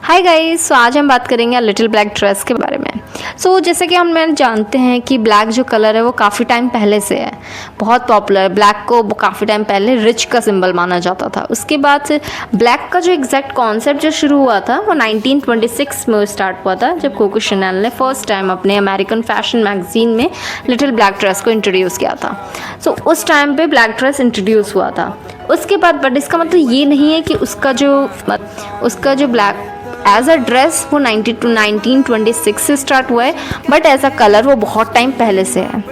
Hi guys, सो आज हम बात करेंगे लिटिल ब्लैक ड्रेस के बारे में। जैसे कि हम जानते हैं कि ब्लैक जो कलर है वो काफ़ी टाइम पहले से है, बहुत पॉपुलर है। ब्लैक को काफ़ी टाइम पहले रिच का सिंबल माना जाता था। उसके बाद से ब्लैक का जो एग्जैक्ट कॉन्सेप्ट जो शुरू हुआ था वो 1926 में स्टार्ट हुआ था, जब कोको शैनल ने फर्स्ट टाइम अपने अमेरिकन फैशन मैगजीन में लिटिल ब्लैक ड्रेस को इंट्रोड्यूस किया था। उस टाइम पे ब्लैक ड्रेस इंट्रोड्यूस हुआ था। उसके बाद बट इसका मतलब ये नहीं है कि उसका जो ब्लैक एज अ ड्रेस वो 1926 से स्टार्ट हुआ है, बट एज अ कलर वो बहुत टाइम पहले से है।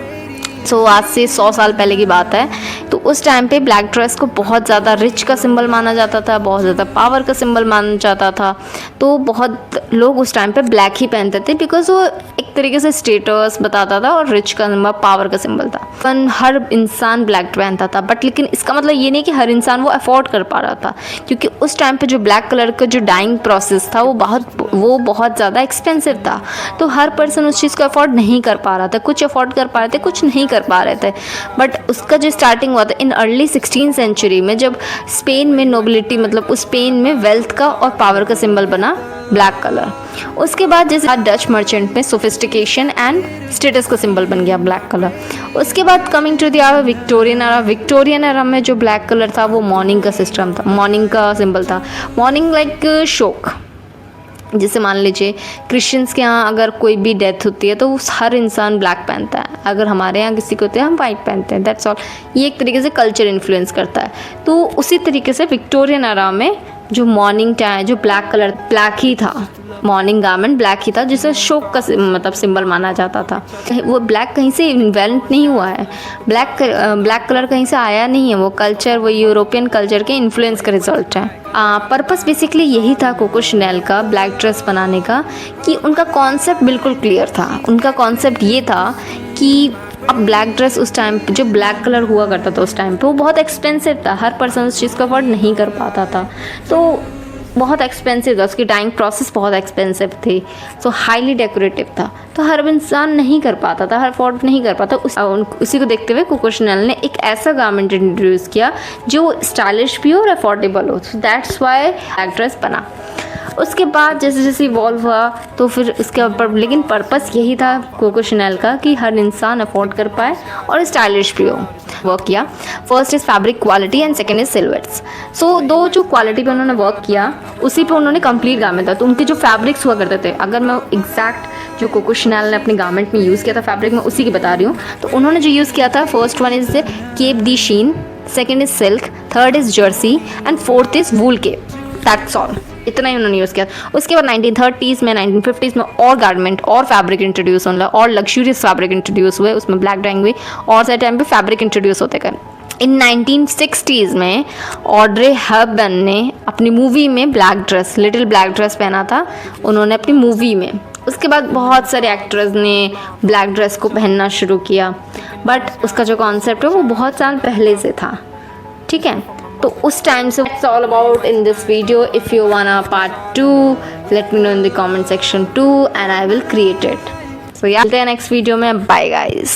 आज से 100 साल पहले की बात है। तो उस टाइम पे ब्लैक ड्रेस को बहुत ज़्यादा रिच का सिंबल माना जाता था, बहुत ज़्यादा पावर का सिंबल माना जाता था। तो बहुत लोग उस टाइम पे ब्लैक ही पहनते थे, बिकॉज वो एक तरीके से स्टेटस बताता था और रिच का सिंबल, पावर का सिंबल था। हर इंसान ब्लैक पहनता था, बट लेकिन इसका मतलब ये नहीं कि हर इंसान वो अफोर्ड कर पा रहा था, क्योंकि उस टाइम पे जो ब्लैक कलर का जो डाइंग प्रोसेस था वो बहुत ज़्यादा एक्सपेंसिव था। तो हर पर्सन उस चीज़ को अफोर्ड नहीं कर पा रहा था। कुछ अफोर्ड कर पा रहे थे, कुछ नहीं कर पा रहे थे। बट उसका जो स्टार्टिंग हुआ था इन अर्ली 16 सेंचुरी में, जब स्पेन में नोबिलिटी, मतलब उस स्पेन में वेल्थ का और पावर का सिंबल बना ब्लैक कलर। उसके बाद जैसे डच मर्चेंट में सोफिस्टिकेशन एंड स्टेटस का सिंबल बन गया ब्लैक कलर। उसके बाद coming to the era Victorian era में जो ब्लैक कलर था वो मॉर्निंग का सिस्टम था, मॉर्निंग का सिंबल था। मॉर्निंग लाइक शोक, जैसे मान लीजिए क्रिश्चियंस के यहाँ अगर कोई भी डेथ होती है तो हर इंसान ब्लैक पहनता है। अगर हमारे यहाँ किसी को होती है हम वाइट पहनते हैं, दैट्स ऑल। ये एक तरीके से कल्चर इन्फ्लुएंस करता है। तो उसी तरीके से विक्टोरियन एरा में जो मॉर्निंग टाइम जो ब्लैक ही था, मॉर्निंग गारमेंट ब्लैक ही था, जिसे शोक का मतलब सिंबल माना जाता था। वो ब्लैक कहीं से इन्वेंट नहीं हुआ है, ब्लैक कलर कहीं से आया नहीं है। वो कल्चर, वो यूरोपियन कल्चर के इन्फ्लुएंस का रिजल्ट है। पर्पस बेसिकली यही था कोको शैनल का ब्लैक ड्रेस बनाने का, कि उनका कॉन्सेप्ट बिल्कुल क्लियर था। उनका कॉन्सेप्ट ये था कि अब ब्लैक ड्रेस उस टाइम पे जो ब्लैक कलर हुआ करता था उस टाइम पे वो बहुत एक्सपेंसिव था, हर पर्सन उस चीज़ को अफोर्ड नहीं कर पाता था। तो बहुत एक्सपेंसिव था, उसकी डाइंग प्रोसेस बहुत एक्सपेंसिव थी। हाईली डेकोरेटिव था, तो हर इंसान नहीं कर पाता था, हर अफोर्ड नहीं कर पाता। उसी को देखते हुए कोको शैनल ने एक ऐसा गारमेंट इंट्रोड्यूस किया जो स्टाइलिश भी हो और अफोर्डेबल हो। दैट्स वाई ब्लैक ड्रेस बना। उसके बाद जैसे जैसे इवॉल्व हुआ तो फिर उसके ऊपर, लेकिन पर्पस यही था कोको शैनल का कि हर इंसान अफोर्ड कर पाए और स्टाइलिश भी हो। वर्क किया, first is fabric quality and second is silhouettes. दो जो क्वालिटी पे उन्होंने वर्क किया उसी पे उन्होंने कंप्लीट गारमेंट था। तो उनके जो फैब्रिक्स हुआ करते थे, अगर मैं एग्जैक्ट जो कोको शैनल ने अपने गारमेंट में यूज़ किया था फैब्रिक, में उसी की बता रही हूँ। तो उन्होंने जो यूज़ किया था, first one is crepe de chine, second is silk, third is jersey and fourth is wool crepe. That's all, इतना ही उन्होंने यूज़ किया। उसके बाद 1930s में 1950s में और गारमेंट और फैब्रिक इंट्रोड्यूस होने लगा, और लग्जूरियस फैब्रिक इंट्रोड्यूस हुए, उसमें ब्लैक डाइंग हुई, और सारे टाइम पे फैब्रिक इंट्रोड्यूस होते गए। इन 1960s में ऑड्रे हेपबर्न ने अपनी मूवी में black dress, little black dress पहना था उन्होंने अपनी मूवी में। उसके बाद बहुत सारे एक्टर्स ने ब्लैक ड्रेस को पहनना शुरू किया, बट उसका जो कॉन्सेप्ट है वो बहुत साल पहले से था। ठीक है, तो उस टाइम से it's all about in this video. If you want a part 2 let me know in the comment section 2 and I will create it. मिलते हैं नेक्स्ट वीडियो में। Bye guys.